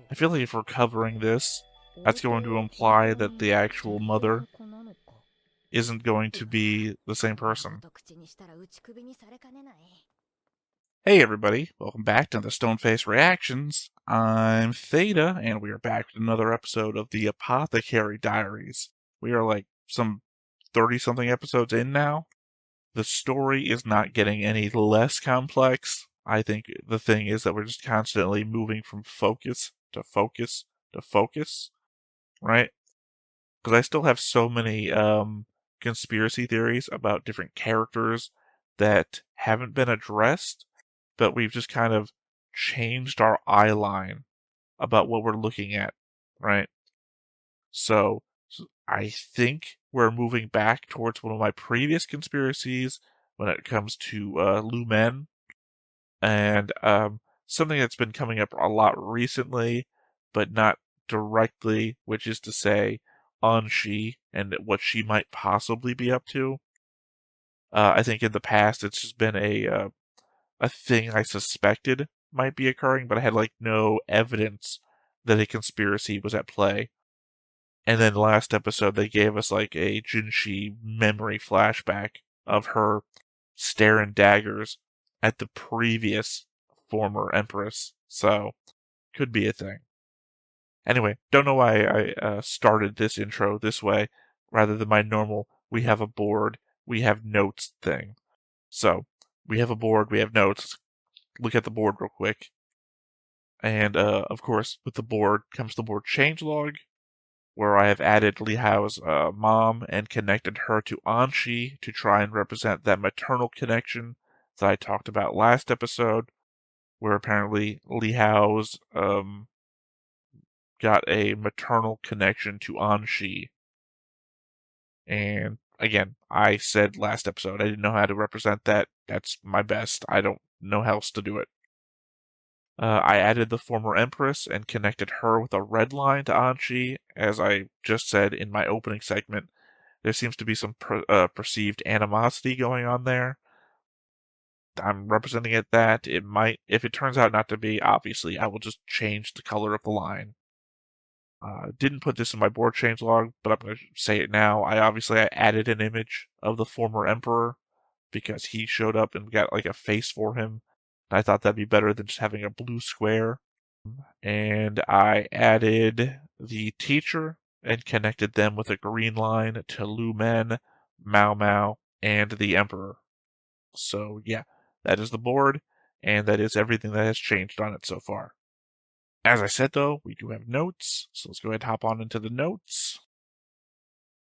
I feel like if we're covering this, that's going to imply that the actual mother isn't going to be the same person. Hey everybody, welcome back to the Stoneface Reactions. I'm Theta, and we are back with another episode of the Apothecary Diaries. We are like some 30-something episodes in now. The story is not getting any less complex. I think the thing is that we're just constantly moving from focus to focus to focus, right? Because I still have so many conspiracy theories about different characters that haven't been addressed, but we've just kind of changed our eye line about what we're looking at, right? So I think we're moving back towards one of my previous conspiracies when it comes to Lumen, and something that's been coming up a lot recently, but not directly, which is to say, Anshi and what she might possibly be up to. I think in the past it's just been a thing I suspected might be occurring, but I had like no evidence that a conspiracy was at play. And then last episode they gave us like a jinshi memory flashback of her staring daggers at the previous former empress, so could be a thing. Anyway, don't know why I started this intro this way rather than my normal we have a board, we have notes thing. So, we have a board, we have notes. Look at the board real quick. And, of course, with the board comes the board changelog, where I have added Li Hao's mom and connected her to Anshi to try and represent that maternal connection that I talked about last episode, where apparently Li Hao's got a maternal connection to Anshi. And again, I said last episode I didn't know how to represent that. That's my best. I don't know how else to do it. I added the former Empress and connected her with a red line to Anshi. As I just said in my opening segment, there seems to be some perceived animosity going on there. I'm representing it that. It might, if it turns out not to be, obviously, I will just change the color of the line. Didn't put this in my board changelog, but I'm going to say it now. I added an image of the former emperor because he showed up and got like a face for him. I thought that'd be better than just having a blue square. And I added the teacher and connected them with a green line to Lu Men, Maomao, and the emperor. So yeah, that is the board, and that is everything that has changed on it so far. As I said, though, we do have notes, so let's go ahead and hop on into the notes.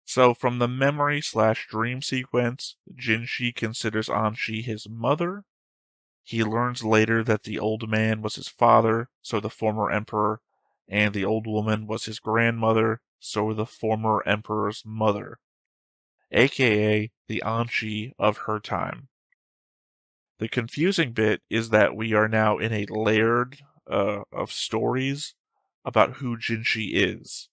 So, from the memory/dream sequence, Jinshi considers Anshi his mother. He learns later that the old man was his father, so the former emperor, and the old woman was his grandmother, so the former emperor's mother, aka the Anshi of her time. The confusing bit is that we are now in a layered of stories about who Jinshi is.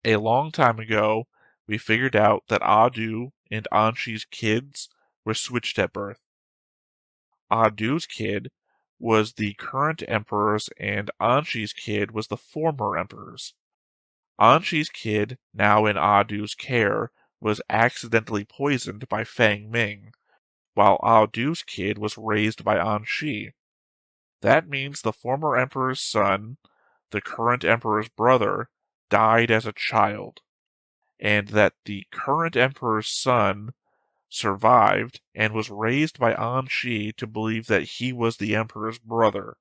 A long time ago, we figured out that Adu and Anshi's kids were switched at birth. Adu's kid was the current emperor's and Anshi's kid was the former emperor's. Anshi's kid, now in Adu's care, was accidentally poisoned by Fang Ming, while Adu's kid was raised by Anshi. That means the former emperor's son, the current emperor's brother, died as a child, and that the current emperor's son survived and was raised by Anshi to believe that he was the emperor's brother.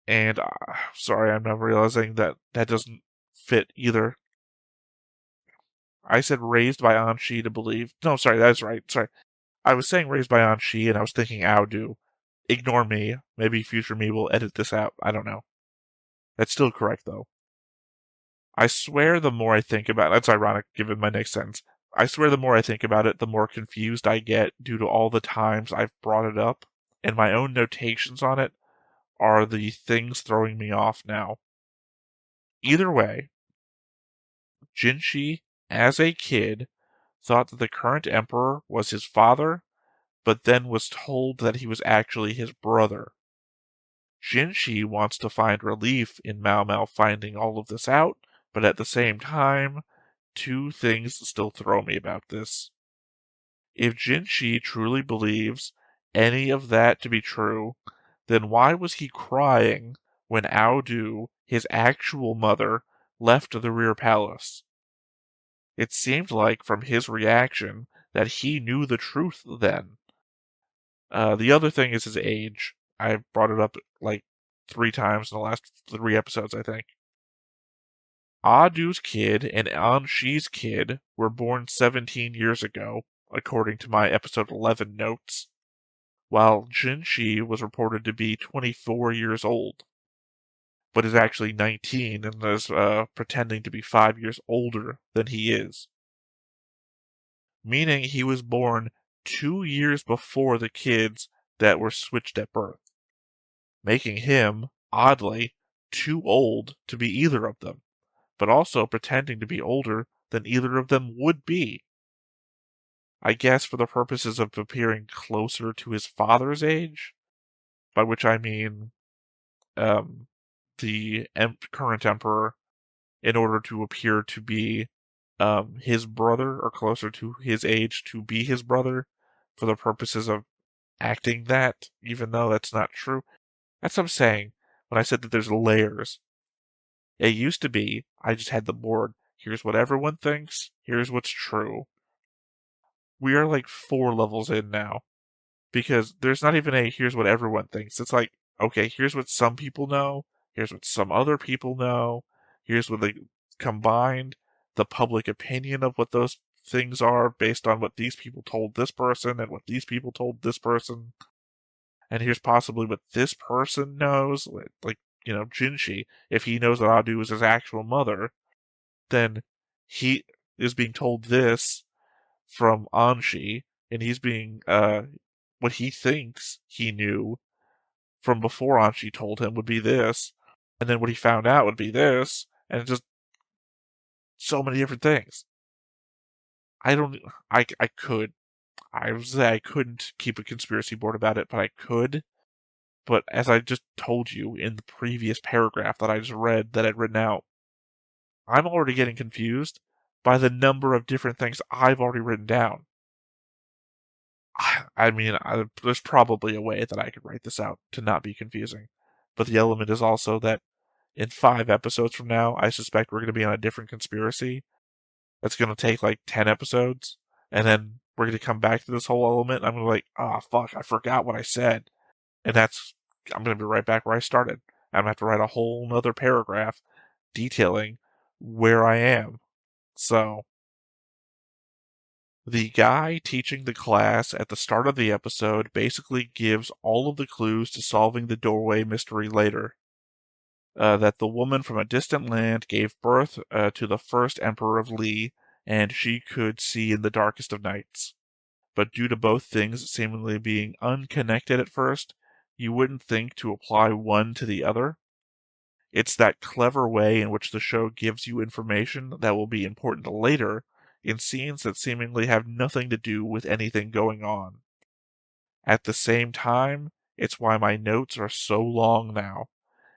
And, sorry, I'm now realizing that that doesn't fit either. I said raised by Anshi to believe. No, sorry, that's right. Sorry. I was saying raised by Anshi and I was thinking Audu. Ignore me. Maybe future me will edit this out. I don't know. That's still correct, though. I swear the more I think about it, that's ironic given my next sentence. I swear the more I think about it, the more confused I get due to all the times I've brought it up, and my own notations on it are the things throwing me off now. Either way, Jinshi, as a kid, thought that the current emperor was his father, but then was told that he was actually his brother. Jinshi wants to find relief in Maomao finding all of this out, but at the same time, two things still throw me about this. If Jinshi truly believes any of that to be true, then why was he crying when Aodu, his actual mother, left the rear palace? It seemed like, from his reaction, that he knew the truth then. The other thing is his age. I brought it up like 3 times in the last 3 episodes, I think. Adu's kid and Anshi's kid were born 17 years ago, according to my episode 11 notes, while Jinshi was reported to be 24 years old, but is actually 19 and is pretending to be 5 years older than he is. Meaning he was born 2 years before the kids that were switched at birth, making him, oddly, too old to be either of them, but also pretending to be older than either of them would be. I guess for the purposes of appearing closer to his father's age, by which I mean the current emperor, in order to appear to be his brother, or closer to his age to be his brother, for the purposes of acting that, even though that's not true. That's what I'm saying when I said that there's layers. It used to be, I just had the board. Here's what everyone thinks. Here's what's true. We are like 4 levels in now. Because there's not even a here's what everyone thinks. It's like, okay, here's what some people know. Here's what some other people know. Here's what they combined the public opinion of what those things are based on what these people told this person and what these people told this person. And here's possibly what this person knows. Like, Jinshi, if he knows that Adu is his actual mother, then he is being told this from Anshi, and he's being, what he thinks he knew from before Anshi told him would be this, and then what he found out would be this, and just so many different things. I could. I would say I couldn't keep a conspiracy board about it, but I could. But as I just told you in the previous paragraph that I just read, that I'd written out, I'm already getting confused by the number of different things I've already written down. I mean, there's probably a way that I could write this out to not be confusing. But the element is also that in 5 episodes from now, I suspect we're going to be on a different conspiracy. That's going to take like 10 episodes. And then we're going to come back to this whole element. I'm going to be like, fuck, I forgot what I said. And I'm going to be right back where I started. I'm going to have to write a whole nother paragraph detailing where I am. So, the guy teaching the class at the start of the episode basically gives all of the clues to solving the doorway mystery later. That the woman from a distant land gave birth to the first emperor of Li, and she could see in the darkest of nights. But due to both things seemingly being unconnected at first, you wouldn't think to apply one to the other. It's that clever way in which the show gives you information that will be important later in scenes that seemingly have nothing to do with anything going on. At the same time, it's why my notes are so long now.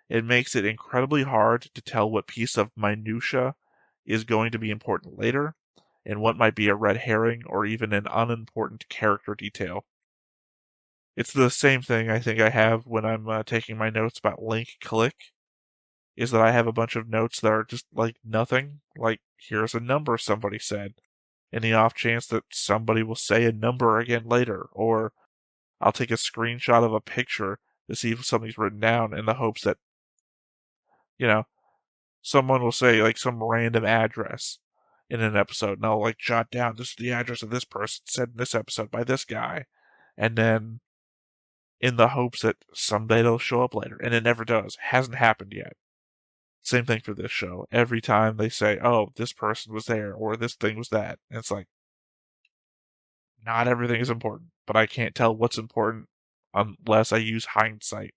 It makes it incredibly hard to tell what piece of minutia is going to be important later, and what might be a red herring or even an unimportant character detail. It's the same thing I think I have when I'm taking my notes about Link Click, is that I have a bunch of notes that are just like nothing, like here's a number somebody said, in the off chance that somebody will say a number again later, or I'll take a screenshot of a picture to see if something's written down in the hopes that, someone will say like some random address in an episode, and I'll like jot down, this is the address of this person said in this episode by this guy, and then in the hopes that someday it'll show up later, and it never does. Hasn't happened yet. Same thing for this show. Every time they say, oh, this person was there, or this thing was that, and it's like, not everything is important, but I can't tell what's important unless I use hindsight.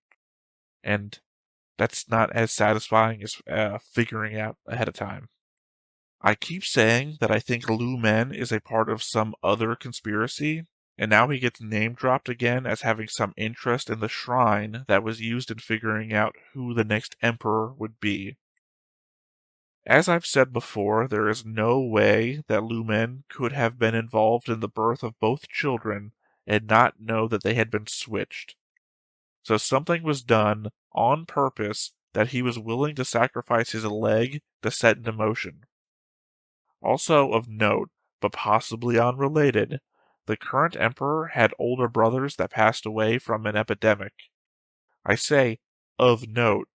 And that's not as satisfying as figuring out ahead of time. I keep saying that I think Lu Men is a part of some other conspiracy, And now he gets name-dropped again as having some interest in the shrine that was used in figuring out who the next emperor would be. As I've said before, there is no way that Lu Men could have been involved in the birth of both children and not know that they had been switched. So something was done on purpose that he was willing to sacrifice his leg to set into motion. Also of note, but possibly unrelated, the current emperor had older brothers that passed away from an epidemic. I say of note,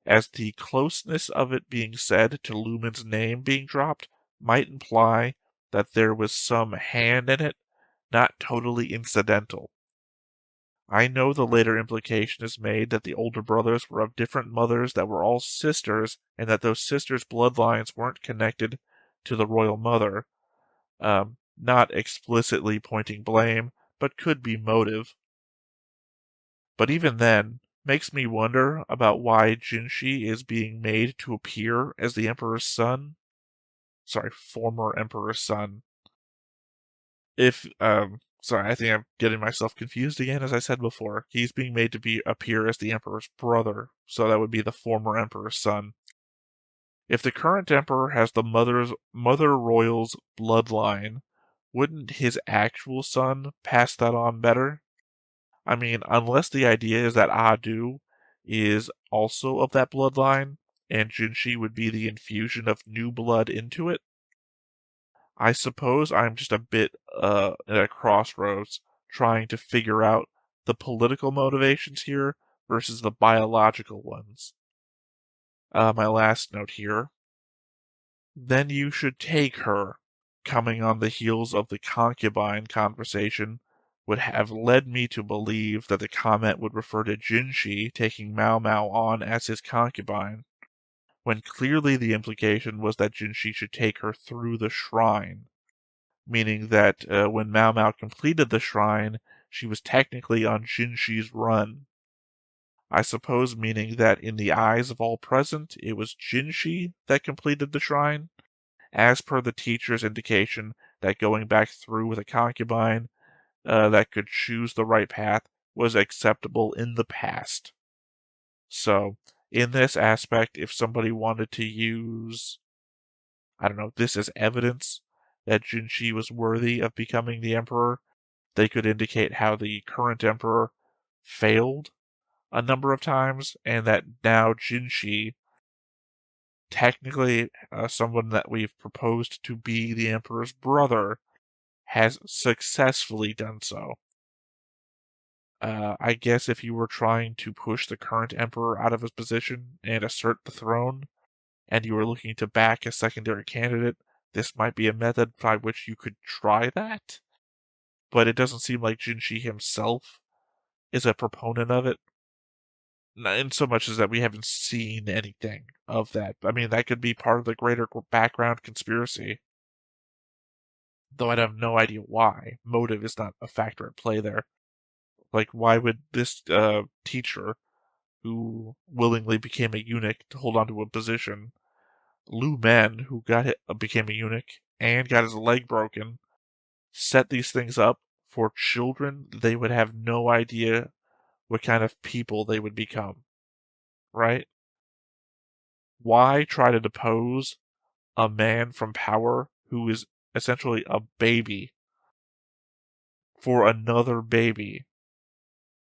as the closeness of it being said to Lumen's name being dropped might imply that there was some hand in it, not totally incidental. I know the later implication is made that the older brothers were of different mothers that were all sisters, and that those sisters' bloodlines weren't connected to the royal mother. Not explicitly pointing blame, but could be motive. But even then, makes me wonder about why Jinshi is being made to appear as the Emperor's son. Sorry, former Emperor's son. Sorry, I think I'm getting myself confused again, as I said before. He's being made to appear as the Emperor's brother, so that would be the former Emperor's son. If the current Emperor has the Mother Royal's bloodline, wouldn't his actual son pass that on better? I mean, unless the idea is that Adu is also of that bloodline, and Jinshi would be the infusion of new blood into it. I suppose I'm just a bit at a crossroads, trying to figure out the political motivations here versus the biological ones. My last note here. Then you should take her, coming on the heels of the concubine conversation, would have led me to believe that the comment would refer to Jinshi taking Maomao on as his concubine, when clearly the implication was that Jinshi should take her through the shrine, meaning that when Maomao completed the shrine, she was technically on Jinshi's run. I suppose meaning that in the eyes of all present, it was Jinshi that completed the shrine, as per the teacher's indication that going back through with a concubine that could choose the right path was acceptable in the past. So, in this aspect, if somebody wanted to use, I don't know, this as evidence that Jinshi was worthy of becoming the emperor, they could indicate how the current emperor failed a number of times, and that now Jinshi, technically someone that we've proposed to be the emperor's brother, has successfully done so. I guess if you were trying to push the current emperor out of his position and assert the throne, and you were looking to back a secondary candidate, this might be a method by which you could try that. But it doesn't seem like Jinshi himself is a proponent of it, in so much as that we haven't seen anything of that. I mean, that could be part of the greater background conspiracy, though I'd have no idea why. Motive is not a factor at play there. Like, why would this teacher, who willingly became a eunuch to hold on to a position, Lu Men, who became a eunuch and got his leg broken, set these things up for children? They would have no idea what kind of people they would become, right? Why try to depose a man from power who is essentially a baby for another baby?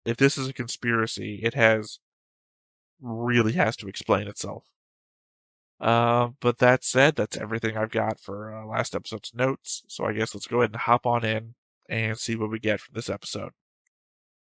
If this is a conspiracy, it really has to explain itself. But that said, that's everything I've got for last episode's notes. So I guess let's go ahead and hop on in and see what we get from this episode.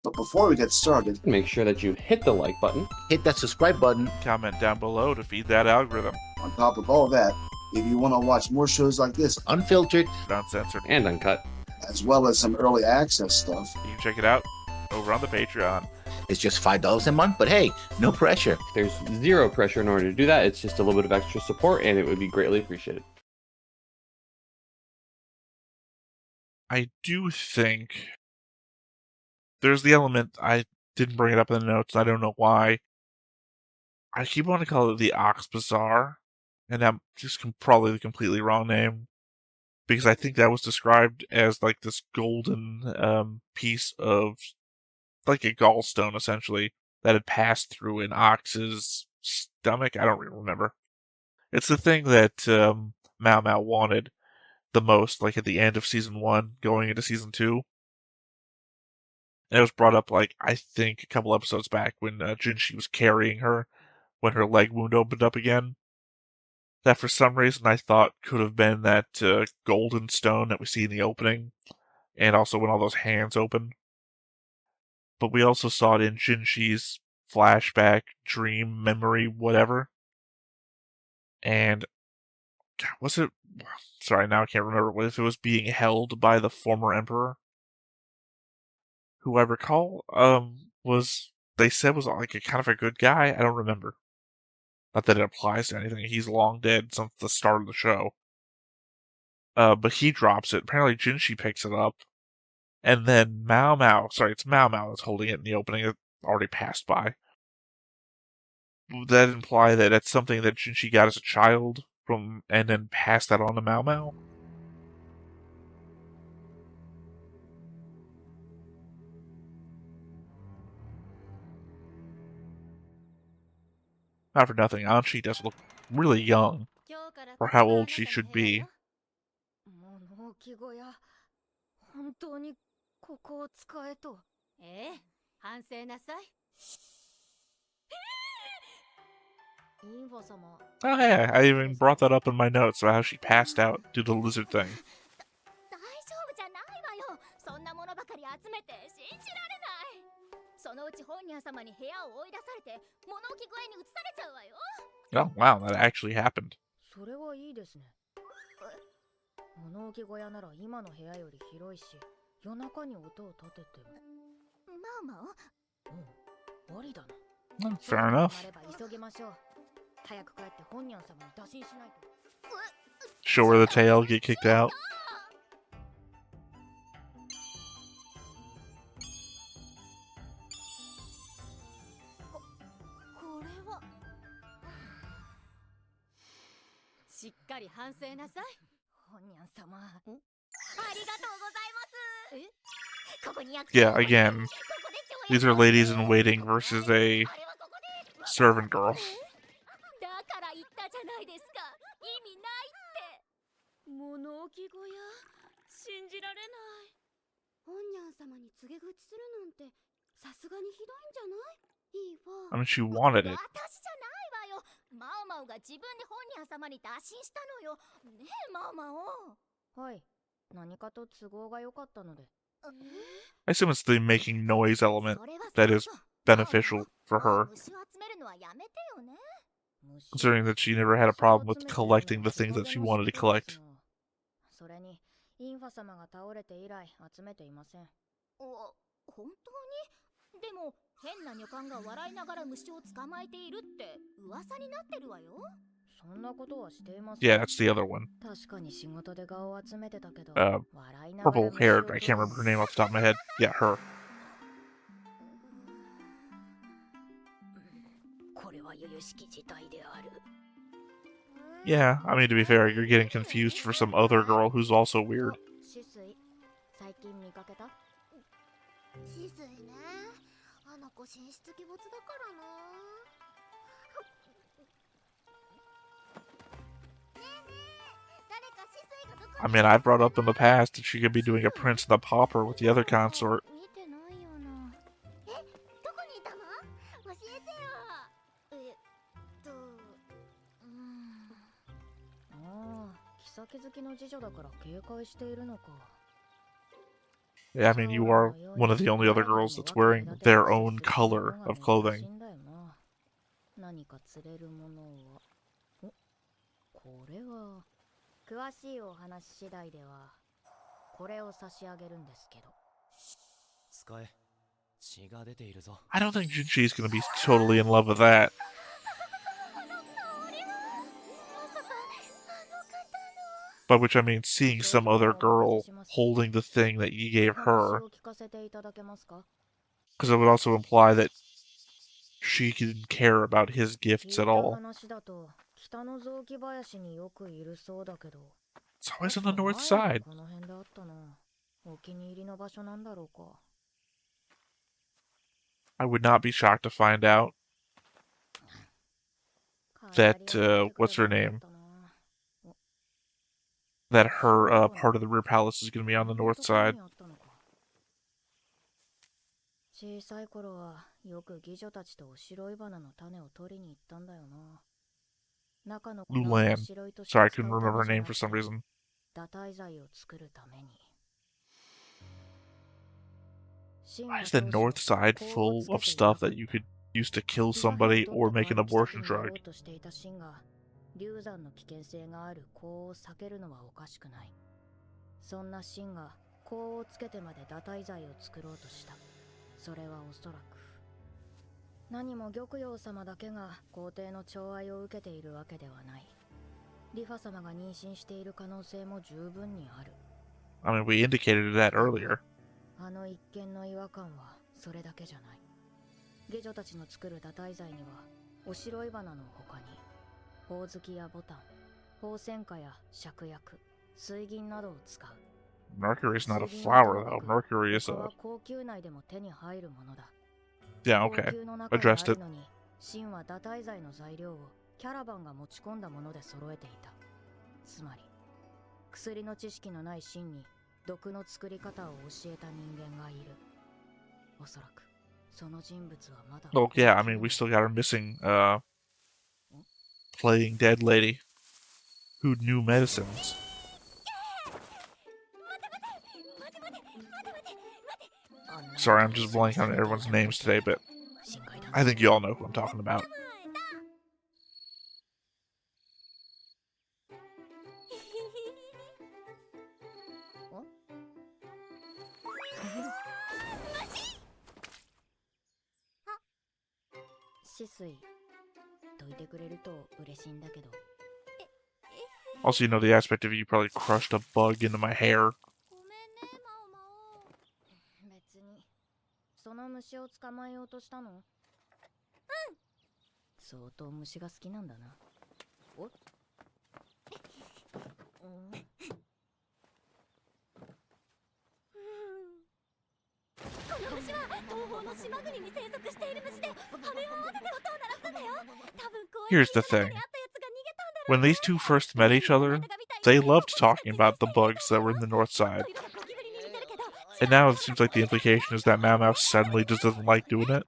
But before we get started, make sure that you hit the like button, hit that subscribe button, comment down below to feed that algorithm. On top of all that, if you want to watch more shows like this, unfiltered, uncensored, and uncut, as well as some early access stuff, you can check it out over on the Patreon. It's just $5 a month, but hey, no pressure. There's zero pressure in order to do that. It's just a little bit of extra support, and it would be greatly appreciated. I do think there's the element, I didn't bring it up in the notes, I don't know why. I keep wanting to call it the Ox Bazaar, and that's just probably the completely wrong name. because I think that was described as like this golden piece of like a gallstone essentially that had passed through an ox's stomach. I don't really remember. It's the thing that Maomao wanted the most, like at the end of season 1, going into season 2. And it was brought up, like, I think a couple episodes back when Jinshi was carrying her when her leg wound opened up again. That for some reason I thought could have been that golden stone that we see in the opening, and also when all those hands open. But we also saw it in Jinshi's flashback, dream, memory, whatever. And was it? Sorry, now I can't remember. What if it was being held by the former emperor, who I recall was they said was like a kind of a good guy. I don't remember. Not that it applies to anything. He's long dead since the start of the show. But he drops it. Apparently, Jinshi picks it up, and then Maomao. Sorry, it's Maomao that's holding it in the opening. It already passed by. Would that imply that that's something that Jinshi got as a child from, and then passed that on to Maomao? Not for nothing, Anshi does look really young for how old she should be. 物置小屋、本当にここを使えと。ええ、反省なさい。インフォ様。Oh yeah, I even brought that up in my notes about how she passed out due to the lizard thing. 大丈夫じゃないわよ。そんなものばかり集めて信じられない。そのうち本屋様に部屋を追い出されて物置小屋に移されちゃうわよ。Oh wow, that actually happened. それはいいですね。物置小屋なら今の部屋より広いし、夜中に音を立てても。ママ？うん、ありだな。Fair enough. 急ぎましょう。早く帰って本屋様に打診しないと。Show her the tail, get kicked out. これはしっかり反省なさい。本屋様。ありがとうございます。え？ここに役所 Yeah, again, these are ladies in waiting versus a servant girl. だから言ったじゃないですか。意味ないって。物置小屋、信じられない。本屋様に告げ口するなんてさすがにひどいんじゃない？いいわ。 I mean, she wanted it. 私じゃないわよ。マオマオが自分で本屋様に打診したのよ。ねえ、マオマオ。はい。何かと都合が良かったので。I assume it's the making noise element that is beneficial for her, considering that she never had a problem with collecting the things that she wanted to collect. それにインファ様が倒れて以来集めていません。本当に？でも変な女官が笑いながら虫を捕まえているって噂になってるわよ。そんなことはしていません。 Yeah, that's the other one. 確かに仕事で顔を集めてたけど、 Purple haired, I can't remember her name off the top of my head. Yeah, her. これは由々しき事態である。 Yeah, I mean, to be fair, you're getting confused for some other girl who's also weird. シスイ、最近見かけた？シスイね。あの子神出鬼没だからな。 I mean, I brought up in the past that she could be doing a Prince and the Pauper with the other consort. 酒好きの次女だから警戒しているのか。 Yeah, I mean, you are one of the only other girls that's wearing their own color of clothing. 何か釣れるものは。お、これは詳しいお話次第ではこれを差し上げるんですけど。使え。血が出ているぞ。 I don't think Jinshi's gonna be totally in love with that. By which I mean seeing some other girl holding the thing that you gave her. Because it would also imply that she didn't care about his gifts at all. It's always on the north side. この辺であったな。お気に入りの場所なんだろうか。I would not be shocked to find out that, what's her name? That her, part of the rear palace is going to be on the north side. 小さい頃はよく妓女たちとお白い花の種を取りに行ったんだよな。中の粉をお Lulan. 白いとして Sorry, I 使う couldn't た remember め her じゃ name な for く some て、 reason. 堕胎剤を作るために。 Why is the north side full of stuff that you could use to kill somebody or make an abortion drug? 流産の危険性がある香を避けるのはおかしくない。そんな秦が香をつけてまで堕胎剤を作ろうとした。それはおそらく何も玉葉様だけが皇帝の寵愛を受けているわけではない。リファ様が妊娠している可能性も十分にある。 I mean, we indicated that earlier. あの一見の違和感はそれだけじゃない。下女たちの作る堕胎剤にはお白い花の他にほおずきやボタン、ホウセンカや芍薬、水銀などを使う。 Mercury's not a flower, though. Mercury is 他 a... は高級内でも手に入るものだ。 Yeah, 高 okay. 級の中に Addressed あ it. るのに、秦は堕胎剤の材料をキャラバンが持ち込んだもので揃えていた。つまり薬の知識のない秦に毒の作り方を教えた人間がいる。おそらくその人物はまだ。 Oh, yeah, I mean, we still got our missing, playing dead lady who knew medicines. Sorry, I'm just blanking on everyone's names today, but I think you all know who I'm talking about. 止水どいてくれると嬉しいんだけど。 Also, you know the aspect of you probably crushed a bug into my hair. ごめんね、マオマオ。別にその虫を捕まえようとしたの？うん。相当虫が好きなんだな。お？この虫は東方の島国に生息している虫で、羽を合わせて音を鳴らすんだよ。多分公園 Here's the thing. When these two first met each other, they loved talking about the bugs that were in the north side. And now it seems like the implication is that Maomao suddenly just doesn't like doing it.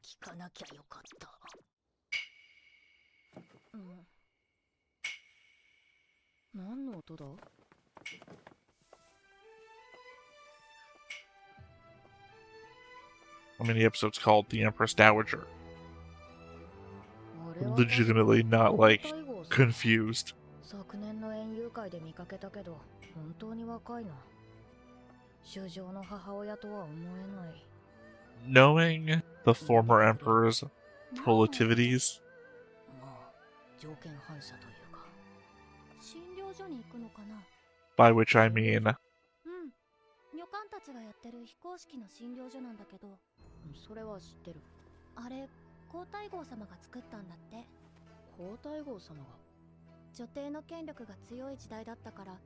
I mean, the episode's called The Empress Dowager. Legitimately not, like, confused. 昨年の園遊会で見かけたけど、本当に若いな。衆生の母親とは思えない。 Knowing the former emperor's proclivities, まあ、条件反射というか。診療所に行くのかな。 by which I mean... うん。女官たちがやってる非公式の診療所なんだけど、それは知ってる。あれ、皇太后様が作ったんだって。皇太后様が？女帝の権力が強い時代だったから、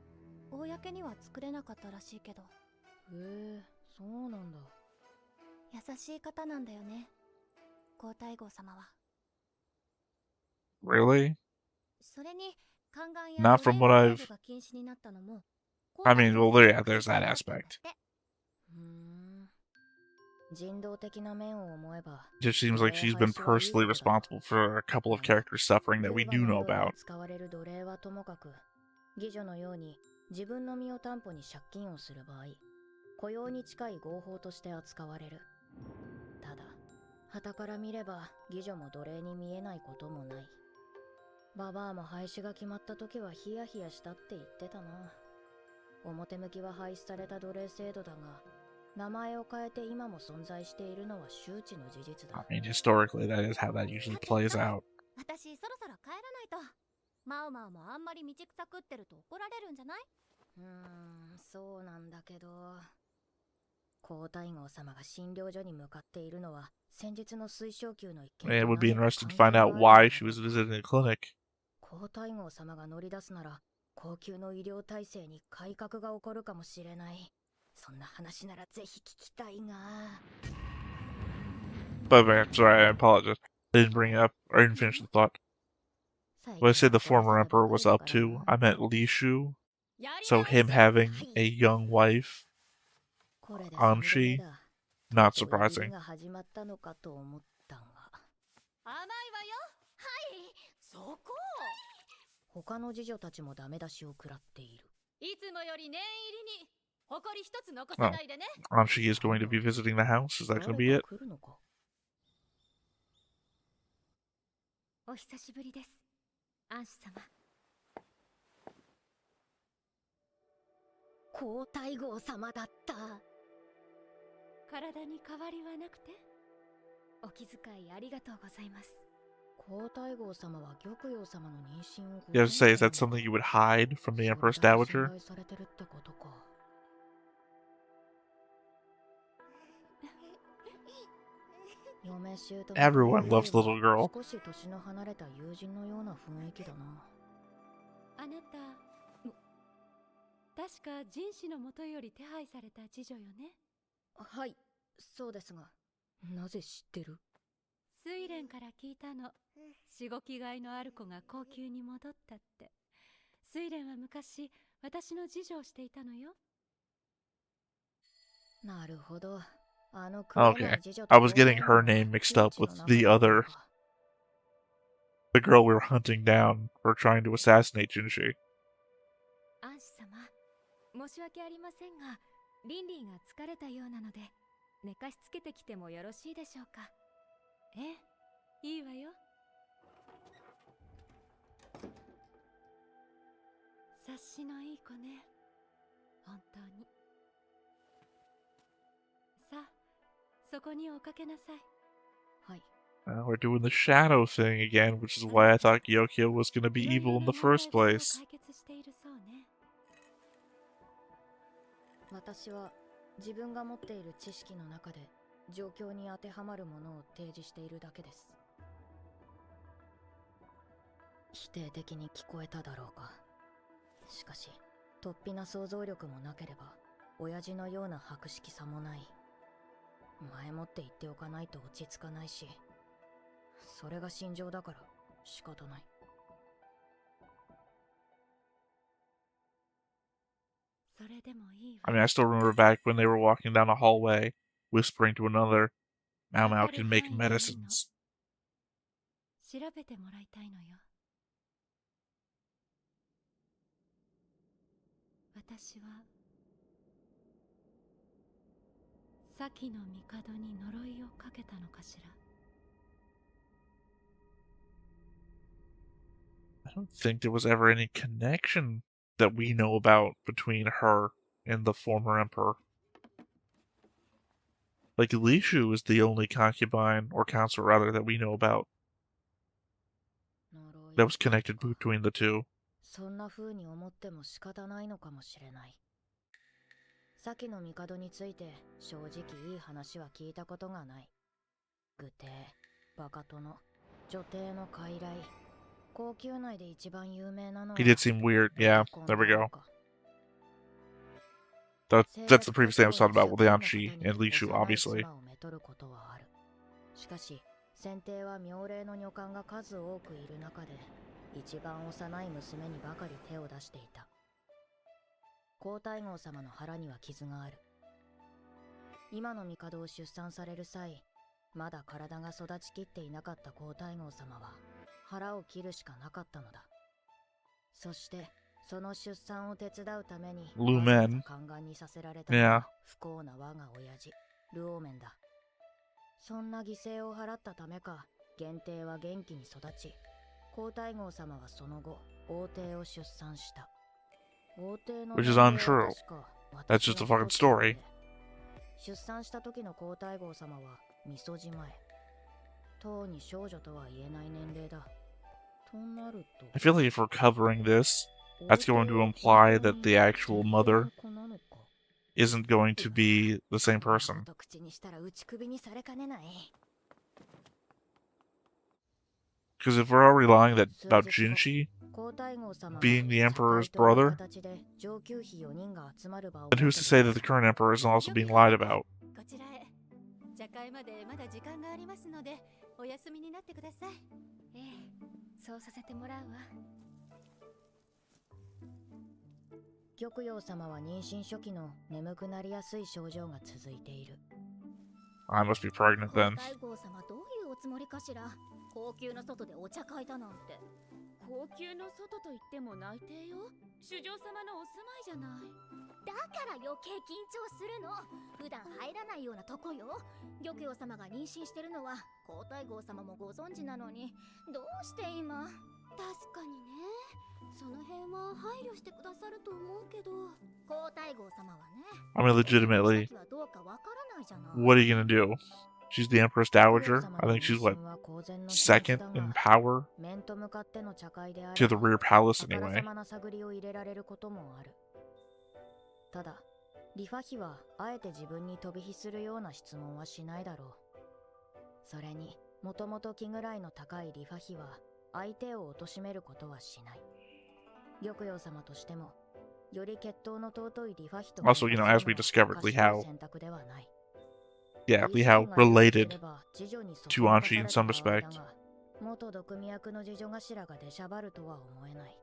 公には作れなかったらしいけど。へえ、そうなんだ。優しい方なんだよね、皇太后様は。 Really? それに、宦官や Not from what 奴隷 I've... 制度が禁止になったのも、 I mean, well, yeah, there's that aspect. 人道的な面を思えば、 It just seems like she's been personally responsible for a couple of characters suffering that we do know about. 使われる奴隷はともかく、妓女のように自分の身を担保に借金をする場合、雇用に近い合法として扱われる。ただ、傍から見れば妓女も奴隷に見えないこともない。ババアも廃止が決まった時はヒヤヒヤしたって言ってたな。表向きは廃止された奴隷制度だが、名前を変えて今も存在しているのは周知の事実だ。 I mean, historically, that is how that usually plays out. 私そろそろ帰らないと。マウマウもあんまり道草食ってると怒られるんじゃない？そうなんだけど。皇太后様が診療所に向かっているのは先日の水晶宮の一件。 It would be interesting to find out why she was visiting the clinic. 皇太后様が乗り出すなら高級の医療体制に改革が起こるかもしれない。そんな話ならぜひ聞きたいが。By the way, I'm sorry, I apologize. I didn't bring it up, or I didn't finish the thought. When I said the former emperor was up to, I meant Li Shu. So him having a young wife, Anshi, not surprising. 甘いわよ。はい、そこ。他の次女たちもダメ出しを食らっている。いつもより念入りに誇り一つ残さないでね。Anshi is going to be visiting the house. Is that going to be it? お久しぶりです、アンシ様。皇太后様だった。体に変わりはなくて。お気遣いありがとうございます。皇太后様は玉葉様の妊娠を。You have to say, is that something you would hide from the Empress Dowager? Everyone loves the little girl. 少し年の離れた友人のような雰囲気だな。あなた、確かjin氏の元より手配された次女よね。はい、そうですが、なぜ知ってる？睡蓮から聞いたの。しごきがいのある子が高級に戻ったって。睡蓮は昔、私の次女をしていたのよ。なるほど。Okay, I was getting her name mixed up with the other, the girl we were hunting down for trying to assassinate Jinshi. アンシ様、申し訳ありませんが、リンリーが疲れたようなので、寝かしつけてきてもよろしいでしょうか。ええ、いいわよ。察しのいい子ね。本当に。さあ、そこにおかけなさい。はい。We're doing the shadow thing again, which is why I thought Gyokyo was going to be evil in the first place. 私は自分が持っている知識の中で状況に当てはまるものを提示しているだけです。否定的に聞こえただろうか。しかし、突飛な想像力もなければ、親父のような博識さもない。前もって言っておかないと落ち着かないし、それが心情だから仕方ない。I mean, I still remember back when they were walking down a hallway, whispering to another, Maomao can make medicines. 調べてもらいたいのよ。私は先の帝に呪いをかけたのかしら。I don't think there was ever any connection that we know about between her and the former emperor. Like, Li Shu is the only concubine, or consort rather, that we know about that was connected between the two. そんな風に思っても仕方ないのかもしれない。先の帝について正直いい話は聞いたことがない。愚帝、バカ殿、女帝の傀儡。高級内で一番有名なのは He did seem weird. Yeah, there we go. That's the previous thing I was talking about with Yanshi and Li Shu, obviously. しかし、先帝は妙齢の女官が数多くいる中で、一番幼い娘にばかり手を出していた。皇太后様の腹には傷がある。今の帝を出産される際、まだ体が育ちきっていなかった皇太后様は、腹を切るしかなかったのだ。そして、その出産を手伝うために、Lumen. 宦官にさせられたのは不幸な我が親父、ルオーメンだ。そんな犠牲を払ったためか、元帝は元気に育ち、皇太后様はその後、王帝を出産した。王帝の Which is untrue. That's just a fucking story. 出産した時の皇太后様は、みそじ前。とうに少女とは言えない年齢だ。となると I feel like if we're covering this, that's going to imply that the actual mother isn't going to be the same person. Because if we're all relying that about Jinshi, being the Emperor's brother? And who's to say that the current Emperor isn't also being lied about? こちらへ。茶会までまだ時間がありますので、お休みになってください。ええ、そうさせてもらうわ。玉葉様は妊娠初期の眠くなりやすい症状が続いている。I must be pregnant then. 皇太后様どういうおつもりかしら。高級の外でお茶会だなんて。高級の外と言っても内廷よ。主上様のお住まいじゃない。だから余計緊張するの。普段入らないようなとこよ。玉葉様が妊娠してるのは皇太后様もご存知なのに、どうして今。確かにね。その辺は配慮してくださると思うけど。皇太后様はね。I mean, legitimately, what are you gonna do? She's the Empress Dowager. I think she's what, second in power to the rear palace anyway. ただ、リファ妃はあえて自分に飛び火するような質問はしないだろう。それに、もともと気ぐらいの高いリファ妃は相手を貶めることはしない。玉葉様としても、より血統の尊いリファ妃と Also, you know, as we discovered, Li Hao, yeah, Li Hao related to Anshi in some respect. 元毒味役の次女頭が出しゃばるとは思えない。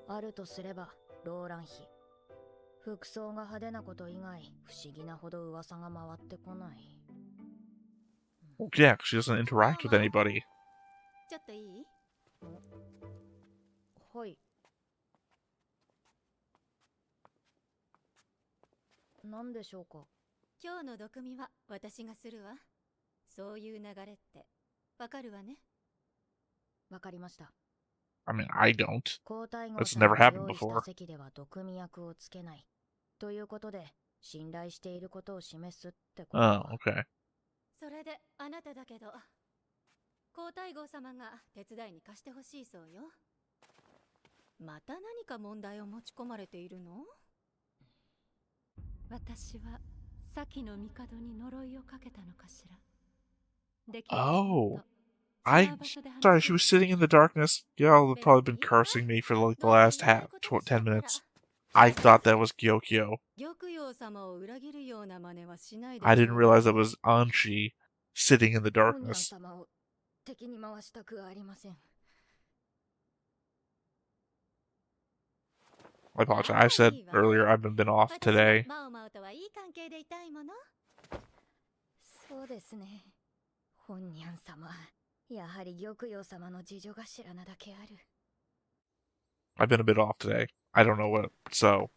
あるとすれば、ローラン妃。服装が派手なこと以外、不思議なほど噂が回ってこない。Well, yeah, 'cause she doesn't interact with anybody. ちょっといい？はい。何でしょうか。今日の毒味は私がするわ。そういう流れってわかるわね。わかりました。I mean, I don't. 皇太后 That's 様 never が happened 用意した before. 席では毒味役をつけない。ということで、信頼していることを示すってこと Oh, か。 okay. それであなただけど、皇太后様が手伝いに貸してほしいそうよ。また何か問題を持ち込まれているの？私は先の帝に呪いをかけたのかしら。Oh. Sorry, she was sitting in the darkness. Y'all have probably been cursing me for like the last 10 minutes. I thought that was Gyokyo. I didn't realize that was Anshi sitting in the darkness. 様を敵に回したくはありません。I apologize. I said earlier I've been off today. そうですね。本にゃん様、やはり玉葉様の次女頭なだけある。I've been a bit off today. I don't know what, so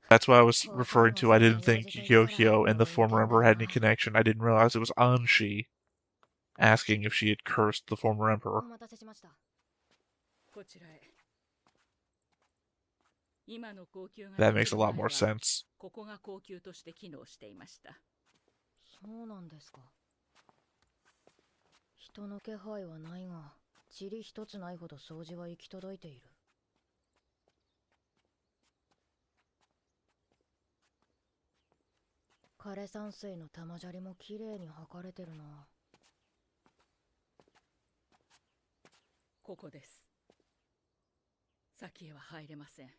that's what I was referring to. I didn't think Gyokyo and the former emperor had any connection. I didn't realize it was Anshi asking if she had cursed the former emperor. お待たせしました。こちらへ。今の高級が That makes a lot more sense. ここが高級として機能していました。そうなんですか。人の気配はないが、塵一つないほど掃除は行き届いている。枯山水の玉砂利もきれいに履かれてるな。ここです。先へは入れません。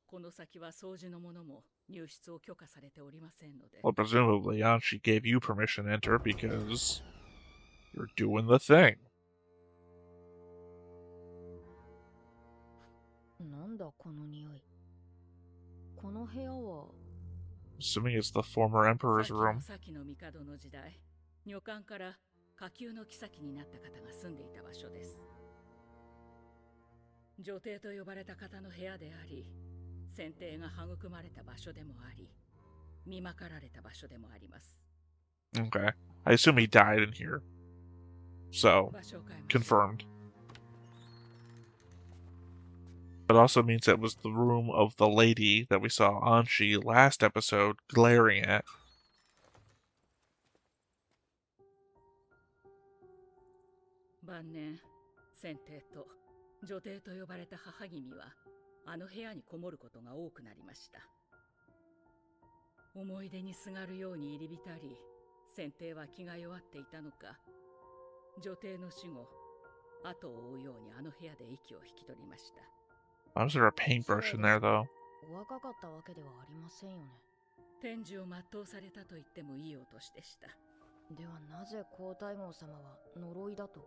この先は掃除のものも入室を許可されておりませんので。Well, presumably Anshi gave you permission to enter because you're doing the thing. なんだこの匂い。この部屋は Assuming it's the former emperor's room. 先の帝の時代、女官から下級の妃になった方が住んでいた場所です。女帝と呼ばれた方の部屋であり、選定が育まれた場所でもあり、見まかられた場所でもあります。 Okay. I assume he died in here. So, 場所を変えましょう。 confirmed. But also means that was the room of the lady that we saw Anshi last episode glaring at. 晩年、選定と女帝と呼ばれた母君はあの部屋にこもることが多くなりました。思い出にすがるように入り浸り、選定は気が弱っていたのか、女帝の死後、後を追うようにあの部屋で息を引き取りました。 Why was there a paintbrush in there, though? お若かったわけではありませんよね。天寿を全うされたと言ってもいいお年でした。ではなぜ皇太后様は呪いだと？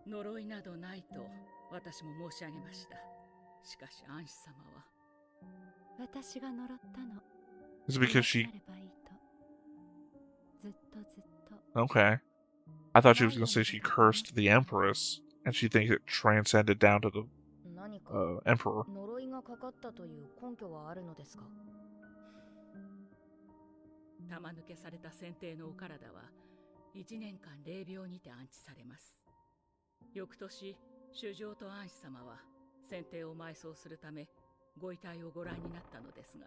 呪いなどないと私も申し上げました。しかし安子様は、私が呪ったの。 Is it because いな she... くなればいいと。ずっとずっと。 Okay. I thought she was going to say she cursed the Empress, and she thinks it transcended down to the 何か Emperor. 呪いがかかったという根拠はあるのですか？玉抜けされた先帝のお体は1年間霊廟にて安置されます。翌年、主上と安子様は先帝を埋葬するためご遺体をご覧になったのですが、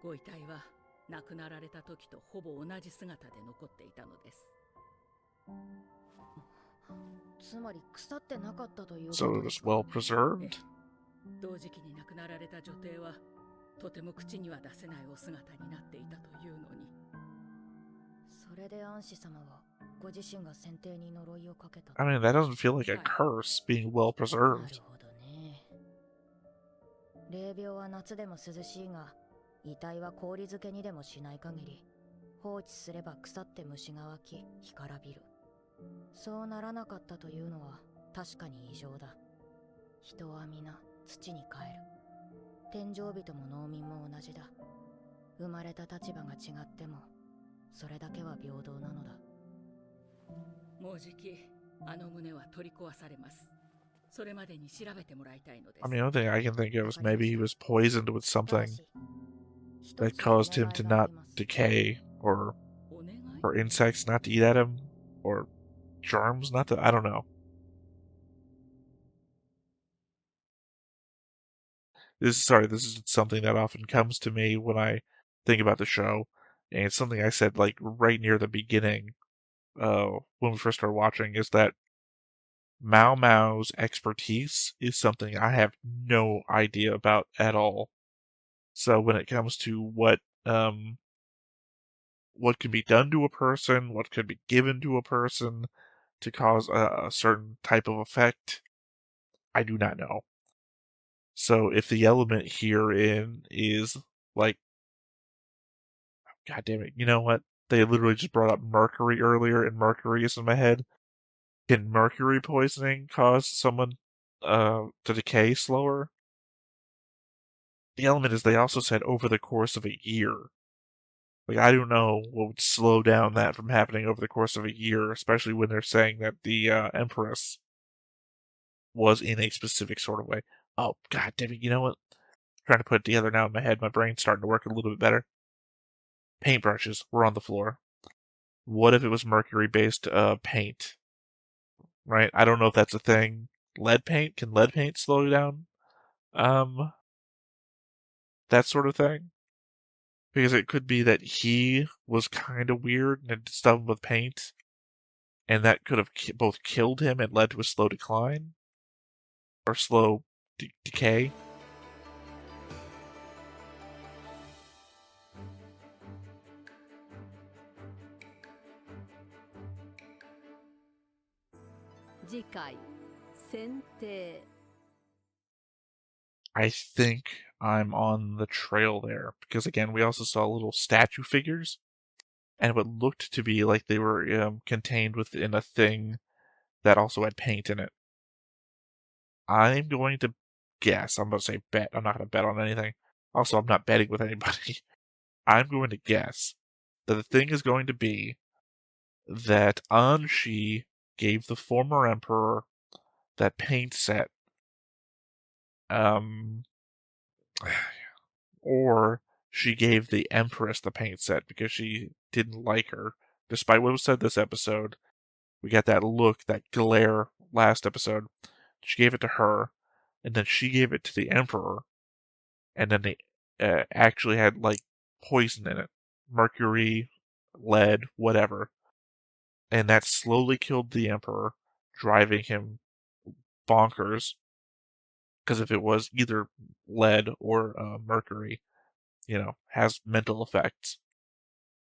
ご遺体は亡くなられた時とほぼ同じ姿で残っていたのです。つまり腐ってなかったというこ So と it で was すか？ well preserved? 同時期に亡くなられた女帝はとても口には出せないお姿になっていたというのに。それで安子様はご自身が先帝に呪いをかけた。 I mean, that doesn't feel like a curse, being well な preserved. るほどね。霊廟は夏でも涼しいが、遺体は氷漬けにでもしない限り、放置すれば腐って虫が湧き、干からびる。そうならなかったというのは確かに異常だ。人は皆土に帰る。天上人も農民も同じだ。生まれた立場が違っても、それだけは平等なのだ。もうじきあの胸は取り壊されます。それまでに調べてもらいたいのです。 I mean, the only thing I can think of is maybe he was poisoned with ただ something し、一 that つお願 caused him い to があ not ります。 decay, or お願い？ for insects not to eat at him, or germs not to... I don't know. This is something that often comes to me when I think about the show, and it's something I said like right near the beginning, when we first started watching, is that Maomao's expertise is something I have no idea about at all. So when it comes to what can be done to a person, what could be given to a person to cause a certain type of effect, I do not know. So if the element herein is like, God damn it, you know what? They literally just brought up mercury earlier, and mercury is in my head. Can mercury poisoning cause someone to decay slower? The element is they also said over the course of a year. Like, I don't know what would slow down that from happening over the course of a year, especially when they're saying that the Empress was in a specific sort of way. Oh, God damn it, you know what? I'm trying to put it together now in my head. My brain's starting to work a little bit better. Paintbrushes were on the floor. What if it was mercury-based paint? Right? I don't know if that's a thing. Lead paint? Can lead paint slow down? That sort of thing? Because it could be that he was kind of weird and had stuff with paint, and that could have both killed him and led to a slow decline, or slow decay. 次回選定 I think I'm on the trail there, because again, we also saw little statue figures, and what looked to be like they were contained within a thing that also had paint in it. I'm going to guess, I'm going to say bet, I'm not going to bet on anything. Also, I'm not betting with anybody. I'm going to guess that the thing is going to be that Anshi gave the former emperor that paint set, or she gave the Empress the paint set because she didn't like her. Despite what was said this episode, we got that look, that glare last episode. She gave it to her, and then she gave it to the Emperor, and then they actually had, like, poison in it. Mercury, lead, whatever. And that slowly killed the Emperor, driving him bonkers. Because if it was either lead or mercury, has mental effects.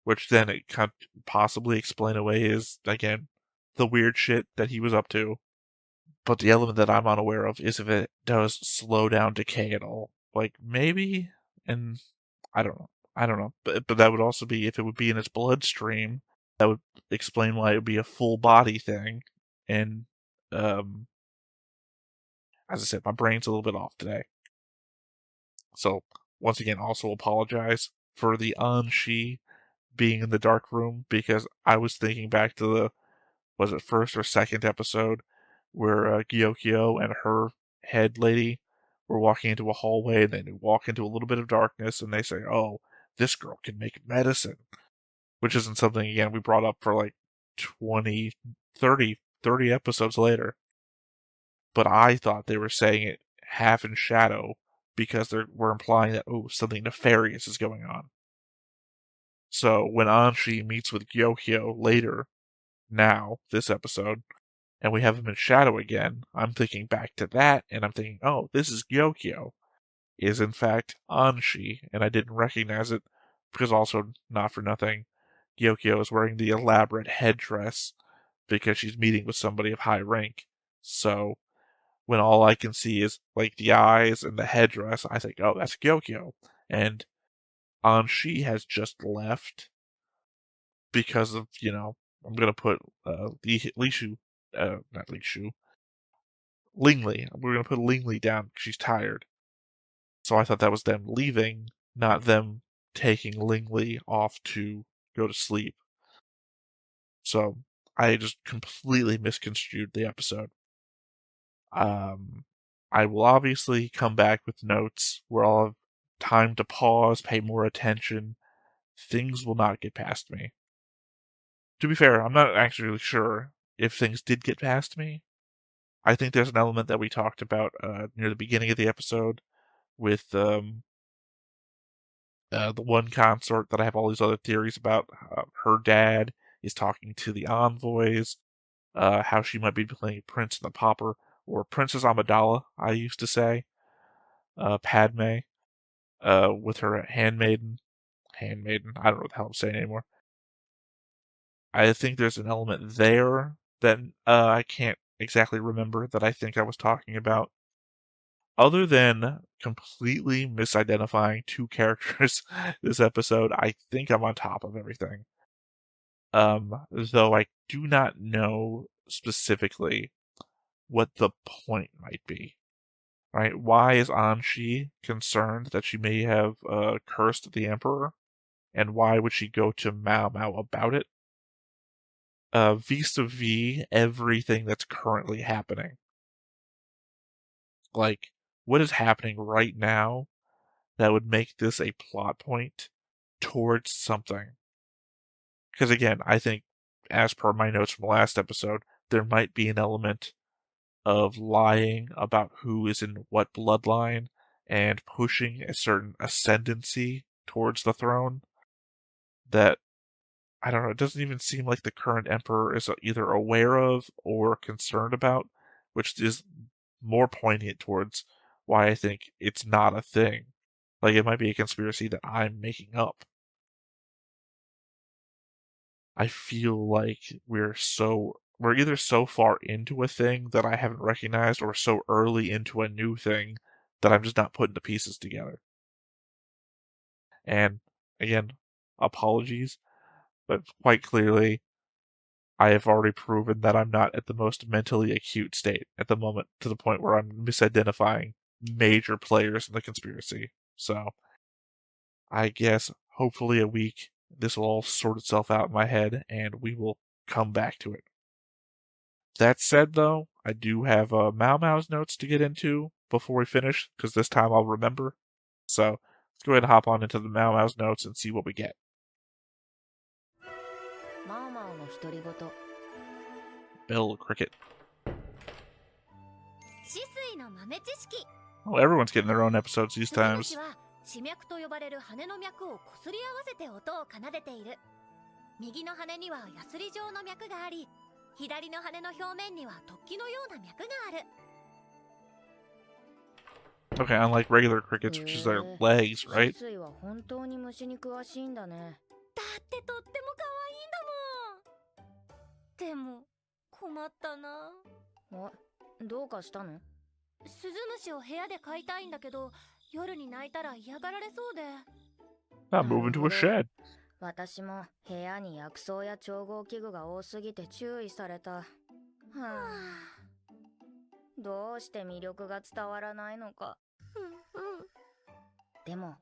Which then it can possibly explain away is, again, the weird shit that he was up to. But the element that I'm unaware of is if it does slow down decay at all. Like, maybe, and I don't know. I don't know. But that would also be, if it would be in its bloodstream, that would explain why it would be a full body thing. And, as I said, my brain's a little bit off today. So, once again, also apologize for the Anshi being in the dark room, because I was thinking back to the, was it first or second episode, where Gyokyo and her head lady were walking into a hallway, and they walk into a little bit of darkness, and they say, oh, this girl can make medicine. Which isn't something, again, we brought up for like 20, 30 episodes later. But I thought they were saying it half in shadow because they were implying that, oh, something nefarious is going on. So when Anshi meets with Gyokyo later, now, this episode, and we have him in shadow again, I'm thinking back to that, and I'm thinking, oh, this is Gyokyo, is in fact Anshi, and I didn't recognize it, because also, not for nothing, Gyokyo is wearing the elaborate headdress because she's meeting with somebody of high rank. So, when all I can see is, like, the eyes and the headdress, I think, oh, that's Gyokyo. And Anshi has just left because of, I'm gonna put Lishu, not Lishu, Lingli. We're gonna put Lingli down because she's tired. So I thought that was them leaving, not them taking Lingli off to go to sleep. So I just completely misconstrued the episode. I will obviously come back with notes where I'll have time to pause, pay more attention. Things will not get past me. To be fair, I'm not actually sure if things did get past me. I think there's an element that we talked about near the beginning of the episode with the one consort that I have all these other theories about. Her dad is talking to the envoys, how she might be playing Prince and the Pauper, or Princess Amidala, I used to say, Padme, with her handmaiden, I don't know what the hell I'm saying anymore. I think there's an element there that I can't exactly remember that I think I was talking about. Other than completely misidentifying two characters this episode, I think I'm on top of everything. Though I do not know specifically what the point might be. Right? Why is Anshi concerned that she may have cursed the Emperor? And why would she go to Maomao about it? Vis-a-vis everything that's currently happening. Like, what is happening right now that would make this a plot point towards something? Because again, I think, as per my notes from the last episode, there might be an element of lying about who is in what bloodline and pushing a certain ascendancy towards the throne that, I don't know, it doesn't even seem like the current emperor is either aware of or concerned about, which is more poignant towards why I think it's not a thing. Like, it might be a conspiracy that I'm making up. I feel like we're either so far into a thing that I haven't recognized, or so early into a new thing that I'm just not putting the pieces together. And again, apologies, but quite clearly, I have already proven that I'm not at the most mentally acute state at the moment, to the point where I'm misidentifying major players in the conspiracy. So, I guess hopefully a week, this will all sort itself out in my head, and we will come back to it. That said, though, I do have Maomao's notes to get into before we finish, because this time I'll remember. So, let's go ahead and hop on into the Maomao's notes and see what we get. マオマオの独り言 Bill Cricket. 止水の豆知識 Oh, everyone's getting their own episodes these スズム times. シは歯脈と呼ばれる羽の脈をこすり合わせて音を奏でている。右の羽にはヤスリ状の脈があり、左の羽の表面には突起のような脈がある。 Okay, unlike regular crickets, which is their legs, right? 止水は本当に虫に詳しいんだね。だってとっても可愛いんだもん。でも困ったな。どうかしたの？スズムシを部屋で飼いたいんだけど、夜に泣いたら嫌がられそうで。I'll move into a shed. 私も部屋に薬草や調合器具が多すぎて注意された。どうして魅力が伝わらないのか。でも、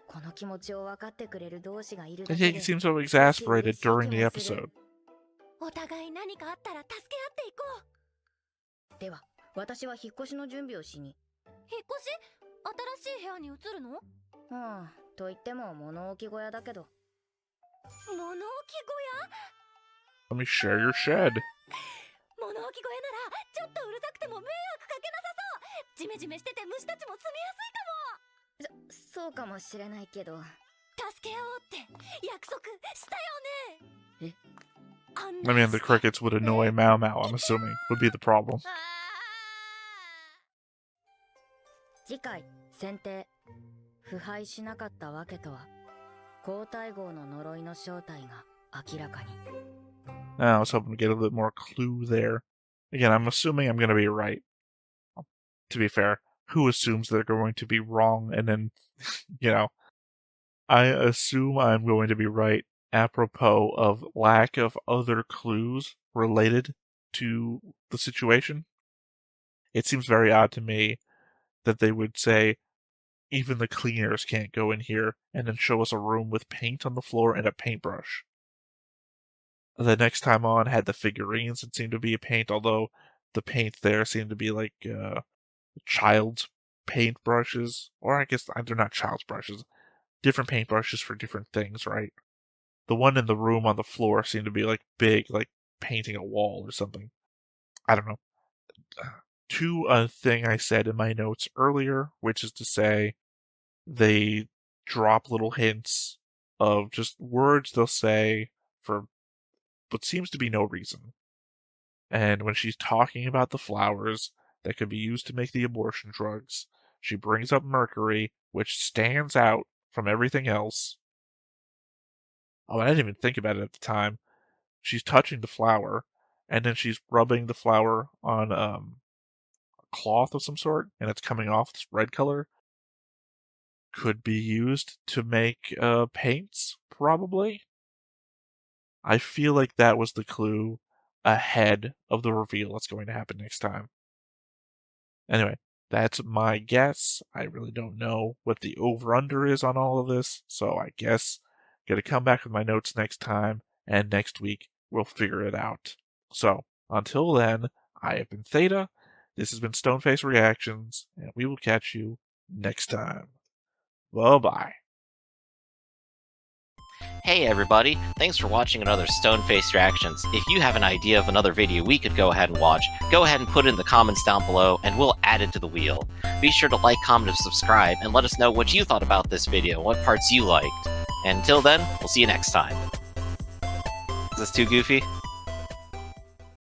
この気持ちを分かってくれる同士がいるだ And け yet で he seems so exasperated during the episode. お互い何かあったら助け合っていこう。では、私は引っ越しの準備をしに。引っ越し？新しい部屋に移るの？と言っても物置小屋だけど。物置小屋？ Let me share your shed. 物置小屋ならちょっとうるさくても迷惑かけなさそう。ジメジメしてて虫たちも住みやすいかも。そうかもしれないけど。助け合おうって約束したよね。I mean, the crickets would annoy Maomao, I'm assuming, would be the problem. 次回、選定。腐敗しなかったわけとは、交代号の呪いの正体が明らかに。I was hoping to get a little bit more clue there. Again, I'm assuming I'm going to be right. To be fair, who assumes they're going to be wrong and then, I assume I'm going to be right apropos of lack of other clues related to the situation. It seems very odd to me that they would say, even the cleaners can't go in here, and then show us a room with paint on the floor and a paintbrush. The next time on had the figurines that seemed to be a paint, although the paint there seemed to be like child's paintbrushes. Or I guess they're not child's brushes. Different paintbrushes for different things, right? The one in the room on the floor seemed to be like big, like painting a wall or something. I don't know. To a thing I said in my notes earlier, which is to say, they drop little hints of just words they'll say for what seems to be no reason. And when she's talking about the flowers that could be used to make the abortion drugs, she brings up mercury, which stands out from everything else. Oh, I didn't even think about it at the time. She's touching the flower, and then she's rubbing the flower on a cloth of some sort, and it's coming off this red color. Could be used to make paints, probably. I feel like that was the clue ahead of the reveal that's going to happen next time. Anyway, that's my guess. I really don't know what the over-under is on all of this, so I guess I'm going to come back with my notes next time, and next week we'll figure it out. So, until then, I have been Theta, this has been Stoneface Reactions, and we will catch you next time. Bye-bye. Hey everybody, thanks for watching another Stone-Faced Reactions. If you have an idea of another video we could go ahead and watch, go ahead and put it in the comments down below and we'll add it to the wheel. Be sure to like, comment, and subscribe, and let us know what you thought about this video, what parts you liked. And until then, we'll see you next time. Is this too goofy?